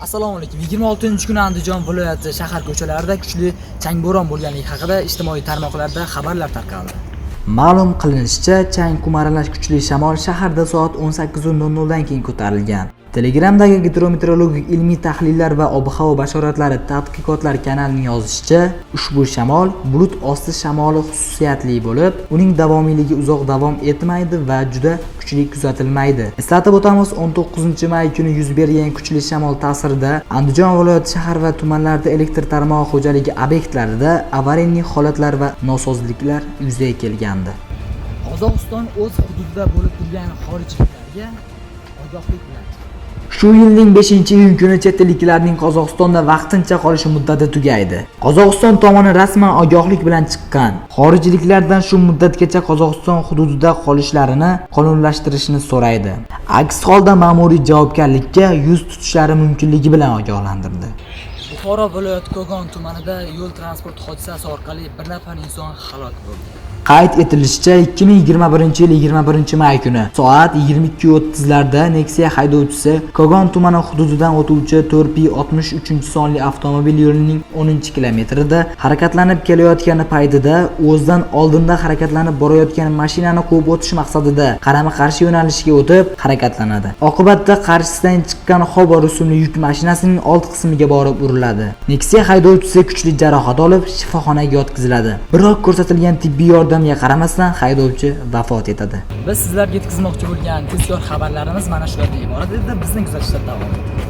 Assalomu alaykum. 26-kuni Andijon viloyati shahar ko'chalarida kuchli chang bo'ron bo'lganligi haqida ijtimoiy tarmoqlarda xabarlar tarqaldi. Ma'lum qilinishicha, chang-kum aralash kuchli shamol shaharda soat 18:00 dan keyin ko'tarilgan. Telegramdagi gidrometeorologik ilmiy tahlillar va ob-havo bashoratlari tadqiqotlar kanalining yozishicha, ushbu shamol bulut osti shamoli xususiyatli bo'lib, uning davomiyligi uzoq davom etmaydi va juda kuchli kuzatilmaydi. Eslatib o'tamiz, 19-may kuni yuz bergan kuchli shamol ta'sirida Andijon viloyati shahar va tumanlarida elektr tarmog'i xo'jaligi obyektlarida avariyaning holatlar va nosozliklar yuzaga kelgandi. Qozog'iston o'z hududida bo'lib turgan xorijliklarga ogohlik bilan shu yilning 5-iyun kuni chet elliklarning Qozog'istonda vaqtincha qolishi muddati tugaydi. Qozog'iston tomoni rasman ogohlik bilan chiqqan. Xorijliklardan shu muddatgacha Qozog'iston hududida qolishlarini qonunlashtirishni so'raydi. Aks holda ma'muriy javobgarlikka yuz tutishlari mumkinligi bilan ogohlantirdi. Buxoro viloyati Kogon tumanida yo'l transport hodisasi orqali bir nafar inson halok bo'ldi. Qayd etilishicha, 2021-yil 21-may kuni soat 22:30larda Nexia haydovchisi Kogon tumani hududidan o'tuvchi 4P63-sonli avtomobil yo'lining 10-kilometrida harakatlanib kelayotgani paytida o'zidan oldinda harakatlanib borayotgan mashinani quvib o'tish maqsadida qarama-qarshi yo'nalishga o'tib harakatlanadi. Oqibatda qarshisidan chiqqan Hobo rusumli yuk mashinasining old qismiga borib uriladi. Nexia haydovchisi kuchli jarohat olib shifoxonaga yotqiziladi. Biroq ko'rsatilgan tibbiy yordamga qaramasdan haydovchi vafot etadi. Biz sizlarga yetkazmoqchi bo'lgan tezkor xabarlarimiz mana shulardan iborat edi. Bizni kuzatishda davom eting.